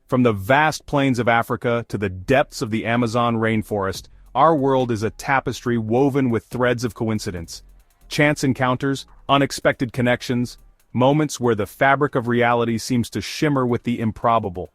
From the vast plains of Africa to the depths of the Amazon rainforest, our world is a tapestry woven with threads of coincidence. Chance encounters, unexpected connections, moments where the fabric of reality seems to shimmer with the improbable.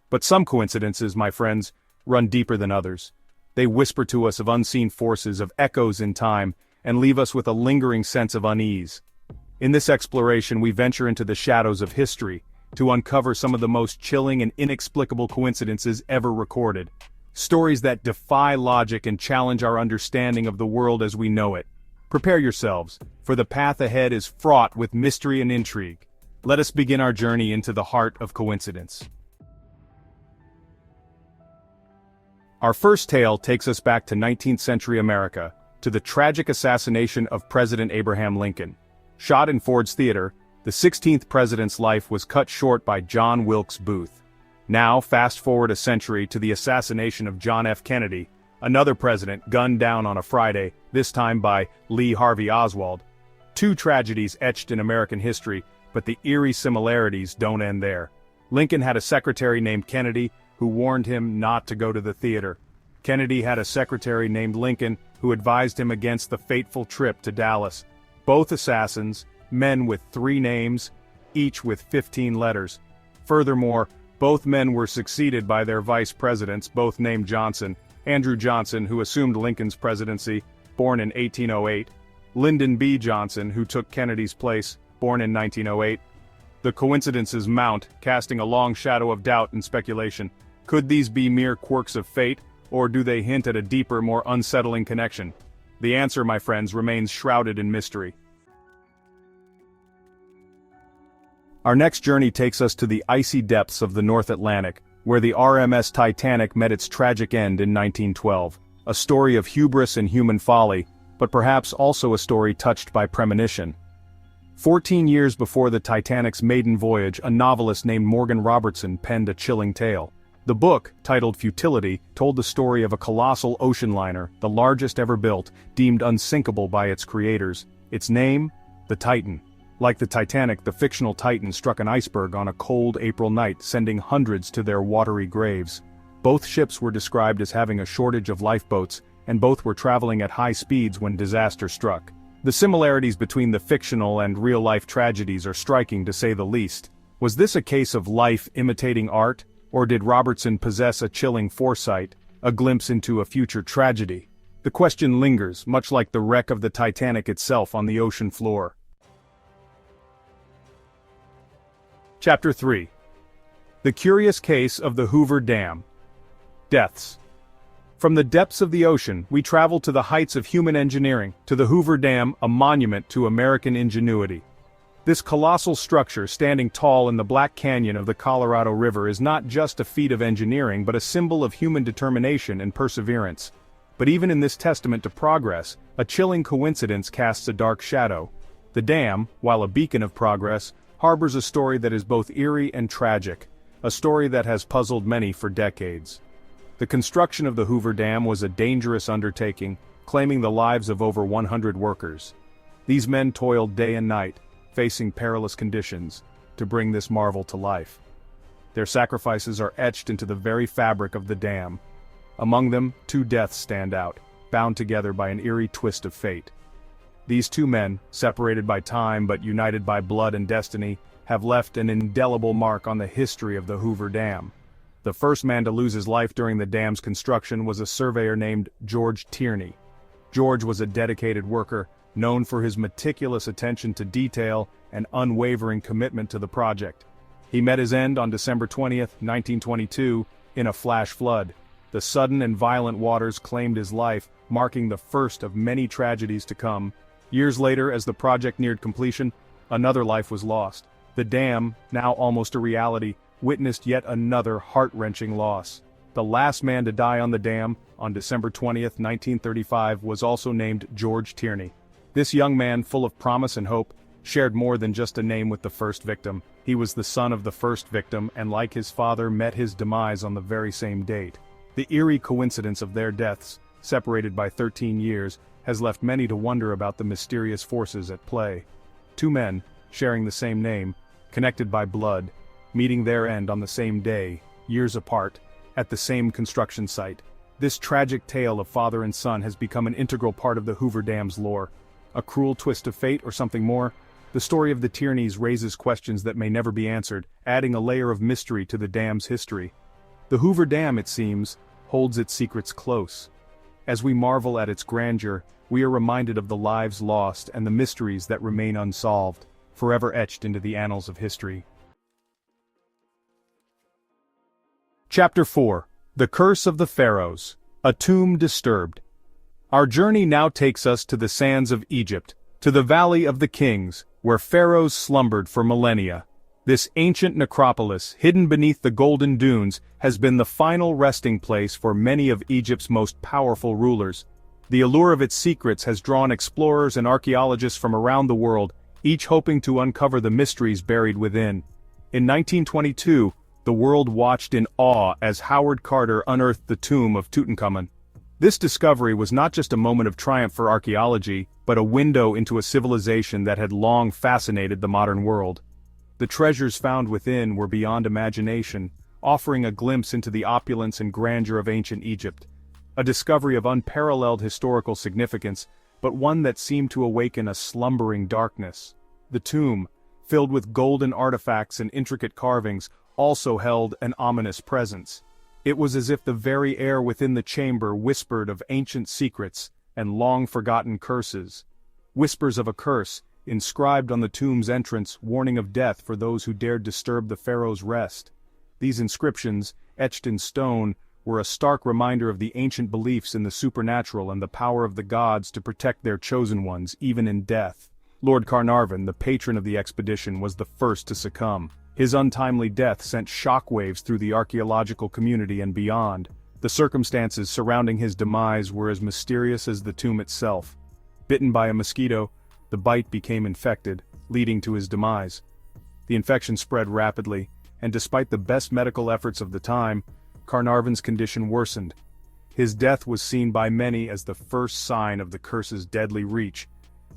But some coincidences, my friends, run deeper than others. They whisper to us of unseen forces, of echoes in time, and leave us with a lingering sense of unease. In this exploration, we venture into the shadows of history, to uncover some of the most chilling and inexplicable coincidences ever recorded. Stories that defy logic and challenge our understanding of the world as we know it. Prepare yourselves, for the path ahead is fraught with mystery and intrigue. Let us begin our journey into the heart of coincidence. Our first tale takes us back to 19th century America, to the tragic assassination of President Abraham Lincoln. Shot in Ford's Theater, the 16th president's life was cut short by John Wilkes Booth. Now, fast forward a century to the assassination of John F. Kennedy, another president gunned down on a Friday, this time by Lee Harvey Oswald. Two tragedies etched in American history, but the eerie similarities don't end there. Lincoln had a secretary named Kennedy, who warned him not to go to the theater. Kennedy had a secretary named Lincoln, who advised him against the fateful trip to Dallas. Both assassins, men with 3 names, each with 15 letters. Furthermore, both men were succeeded by their vice presidents, both named Johnson. Andrew Johnson, who assumed Lincoln's presidency, born in 1808. Lyndon B. Johnson, who took Kennedy's place, born in 1908. The coincidences mount, casting a long shadow of doubt and speculation. Could these be mere quirks of fate, or do they hint at a deeper, more unsettling connection? The answer, my friends, remains shrouded in mystery. Our next journey takes us to the icy depths of the North Atlantic, where the RMS Titanic met its tragic end in 1912. A story of hubris and human folly, but perhaps also a story touched by premonition. 14 years before the Titanic's maiden voyage, a novelist named Morgan Robertson penned a chilling tale. The book, titled Futility, told the story of a colossal ocean liner, the largest ever built, deemed unsinkable by its creators. Its name? The Titan. Like the Titanic, the fictional Titan struck an iceberg on a cold April night, sending hundreds to their watery graves. Both ships were described as having a shortage of lifeboats, and both were traveling at high speeds when disaster struck. The similarities between the fictional and real-life tragedies are striking to say the least. Was this a case of life imitating art? Or did Robertson possess a chilling foresight, a glimpse into a future tragedy? The question lingers, much like the wreck of the Titanic itself on the ocean floor. Chapter 3. The Curious Case of the Hoover Dam. Deaths. From the depths of the ocean, we travel to the heights of human engineering, to the Hoover Dam, a monument to American ingenuity. This colossal structure standing tall in the Black Canyon of the Colorado River is not just a feat of engineering but a symbol of human determination and perseverance. But even in this testament to progress, a chilling coincidence casts a dark shadow. The dam, while a beacon of progress, harbors a story that is both eerie and tragic, a story that has puzzled many for decades. The construction of the Hoover Dam was a dangerous undertaking, claiming the lives of over 100 workers. These men toiled day and night, facing perilous conditions, to bring this marvel to life. Their sacrifices are etched into the very fabric of the dam. Among them, 2 deaths stand out, bound together by an eerie twist of fate. These 2 men, separated by time but united by blood and destiny, have left an indelible mark on the history of the Hoover Dam. The first man to lose his life during the dam's construction was a surveyor named George Tierney. George was a dedicated worker, known for his meticulous attention to detail and unwavering commitment to the project. He met his end on December 20, 1922, in a flash flood. The sudden and violent waters claimed his life, marking the first of many tragedies to come. Years later, as the project neared completion, another life was lost. The dam, now almost a reality, witnessed yet another heart-wrenching loss. The last man to die on the dam, on December 20, 1935, was also named George Tierney. This young man, full of promise and hope, shared more than just a name with the first victim. He was the son of the first victim and, like his father, met his demise on the very same date. The eerie coincidence of their deaths, separated by 13 years, has left many to wonder about the mysterious forces at play. 2 men, sharing the same name, connected by blood, meeting their end on the same day. years apart, at the same construction site. This tragic tale of father and son has become an integral part of the Hoover Dam's lore. A cruel twist of fate or something more? The story of the Tierneys raises questions that may never be answered, adding a layer of mystery to the dam's history. The Hoover Dam, it seems, holds its secrets close. As we marvel at its grandeur, we are reminded of the lives lost and the mysteries that remain unsolved, forever etched into the annals of history. Chapter 4. The Curse of the Pharaohs, a Tomb Disturbed. Our journey now takes us to the sands of Egypt, to the Valley of the Kings, where pharaohs slumbered for millennia. This ancient necropolis, hidden beneath the golden dunes, has been the final resting place for many of Egypt's most powerful rulers. The allure of its secrets has drawn explorers and archaeologists from around the world, each hoping to uncover the mysteries buried within. In 1922, the world watched in awe as Howard Carter unearthed the tomb of Tutankhamun. This discovery was not just a moment of triumph for archaeology, but a window into a civilization that had long fascinated the modern world. The treasures found within were beyond imagination, offering a glimpse into the opulence and grandeur of ancient Egypt. A discovery of unparalleled historical significance, but one that seemed to awaken a slumbering darkness. The tomb, filled with golden artifacts and intricate carvings, also held an ominous presence. It was as if the very air within the chamber whispered of ancient secrets and long-forgotten curses. Whispers of a curse, inscribed on the tomb's entrance, warning of death for those who dared disturb the pharaoh's rest. These inscriptions, etched in stone, were a stark reminder of the ancient beliefs in the supernatural and the power of the gods to protect their chosen ones, even in death. Lord Carnarvon, the patron of the expedition, was the first to succumb. His untimely death sent shockwaves through the archaeological community and beyond. The circumstances surrounding his demise were as mysterious as the tomb itself. Bitten by a mosquito, the bite became infected, leading to his demise. The infection spread rapidly, and despite the best medical efforts of the time, Carnarvon's condition worsened. His death was seen by many as the first sign of the curse's deadly reach.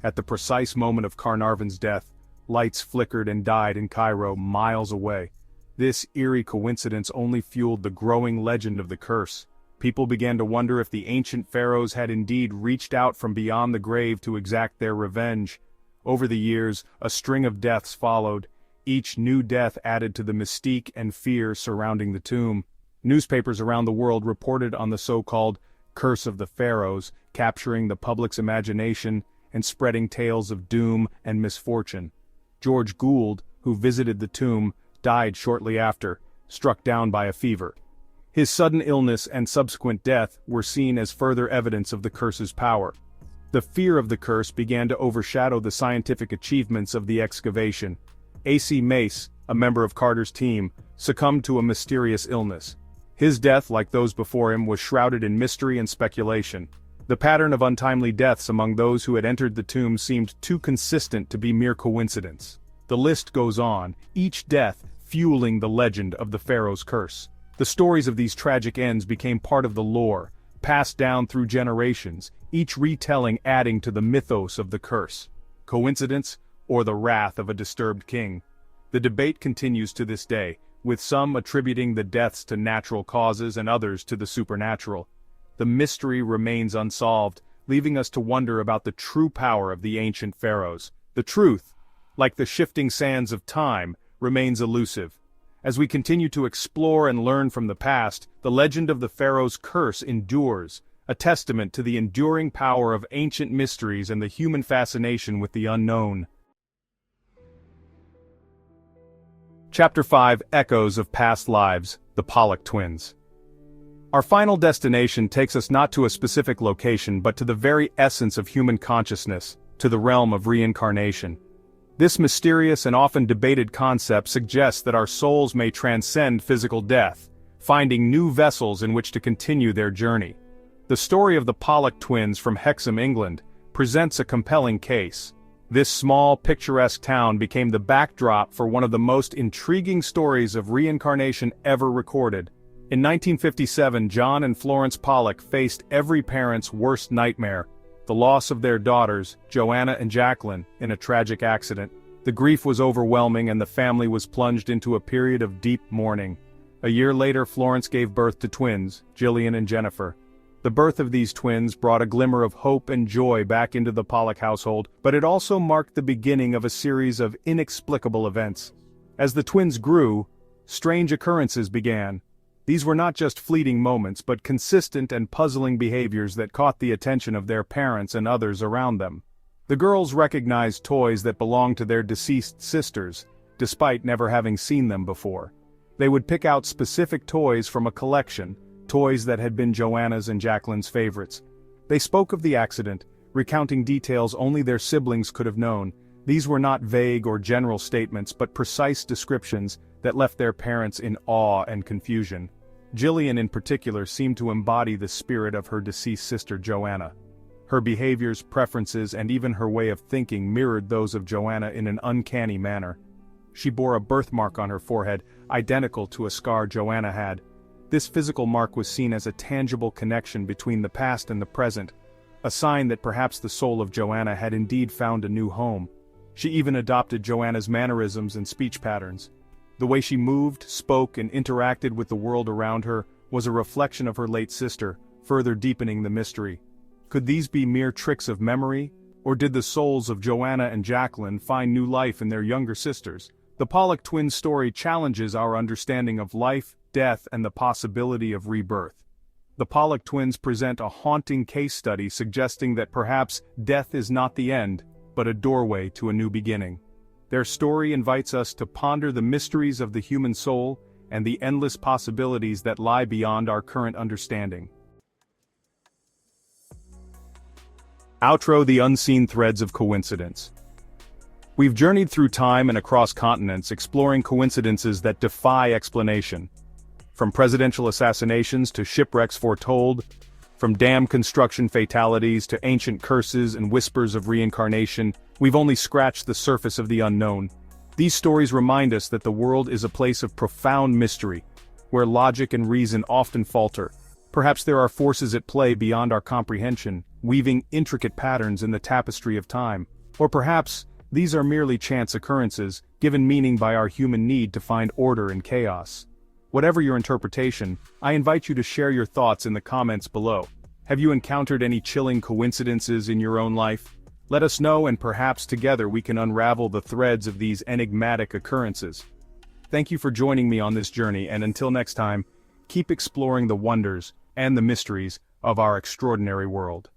At the precise moment of Carnarvon's death, lights flickered and died in Cairo, miles away. This eerie coincidence only fueled the growing legend of the curse. People began to wonder if the ancient pharaohs had indeed reached out from beyond the grave to exact their revenge. Over the years, a string of deaths followed. Each new death added to the mystique and fear surrounding the tomb. Newspapers around the world reported on the so-called Curse of the Pharaohs, capturing the public's imagination and spreading tales of doom and misfortune. George Gould, who visited the tomb, died shortly after, struck down by a fever. His sudden illness and subsequent death were seen as further evidence of the curse's power. The fear of the curse began to overshadow the scientific achievements of the excavation. A.C. Mace, a member of Carter's team, succumbed to a mysterious illness. His death, like those before him, was shrouded in mystery and speculation. The pattern of untimely deaths among those who had entered the tomb seemed too consistent to be mere coincidence. The list goes on, each death fueling the legend of the pharaoh's curse. The stories of these tragic ends became part of the lore, passed down through generations, each retelling adding to the mythos of the curse. Coincidence, or the wrath of a disturbed king? The debate continues to this day, with some attributing the deaths to natural causes and others to the supernatural. The mystery remains unsolved, leaving us to wonder about the true power of the ancient pharaohs. The truth, like the shifting sands of time, remains elusive. As we continue to explore and learn from the past, the legend of the pharaoh's curse endures, a testament to the enduring power of ancient mysteries and the human fascination with the unknown. Chapter 5: Echoes of Past Lives, the Pollock Twins. Our final destination takes us not to a specific location but to the very essence of human consciousness, to the realm of reincarnation. This mysterious and often debated concept suggests that our souls may transcend physical death, finding new vessels in which to continue their journey. The story of the Pollock Twins from Hexham, England, presents a compelling case. This small, picturesque town became the backdrop for one of the most intriguing stories of reincarnation ever recorded. In 1957, John and Florence Pollock faced every parent's worst nightmare: the loss of their daughters, Joanna and Jacqueline, in a tragic accident. The grief was overwhelming and the family was plunged into a period of deep mourning. A year later, Florence gave birth to twins, Jillian and Jennifer. The birth of these twins brought a glimmer of hope and joy back into the Pollock household, but it also marked the beginning of a series of inexplicable events. As the twins grew, strange occurrences began. These were not just fleeting moments but consistent and puzzling behaviors that caught the attention of their parents and others around them. The girls recognized toys that belonged to their deceased sisters, despite never having seen them before. They would pick out specific toys from a collection, toys that had been Joanna's and Jacqueline's favorites. They spoke of the accident, recounting details only their siblings could have known. These were not vague or general statements but precise descriptions that left their parents in awe and confusion. Jillian in particular seemed to embody the spirit of her deceased sister Joanna. Her behaviors, preferences, and even her way of thinking mirrored those of Joanna in an uncanny manner. She bore a birthmark on her forehead, identical to a scar Joanna had. This physical mark was seen as a tangible connection between the past and the present, a sign that perhaps the soul of Joanna had indeed found a new home. She even adopted Joanna's mannerisms and speech patterns. The way she moved, spoke, and interacted with the world around her was a reflection of her late sister, further deepening the mystery. Could these be mere tricks of memory, or did the souls of Joanna and Jacqueline find new life in their younger sisters? The Pollock Twins story challenges our understanding of life, death, and the possibility of rebirth. The Pollock Twins present a haunting case study suggesting that perhaps death is not the end, but a doorway to a new beginning. Their story invites us to ponder the mysteries of the human soul and the endless possibilities that lie beyond our current understanding. Outro: the unseen threads of coincidence. We've journeyed through time and across continents exploring coincidences that defy explanation. From presidential assassinations to shipwrecks foretold, from dam construction fatalities to ancient curses and whispers of reincarnation, we've only scratched the surface of the unknown. These stories remind us that the world is a place of profound mystery, where logic and reason often falter. Perhaps there are forces at play beyond our comprehension, weaving intricate patterns in the tapestry of time. Or perhaps, these are merely chance occurrences, given meaning by our human need to find order in chaos. Whatever your interpretation, I invite you to share your thoughts in the comments below. Have you encountered any chilling coincidences in your own life? Let us know, and perhaps together we can unravel the threads of these enigmatic occurrences. Thank you for joining me on this journey, and until next time, keep exploring the wonders and the mysteries of our extraordinary world.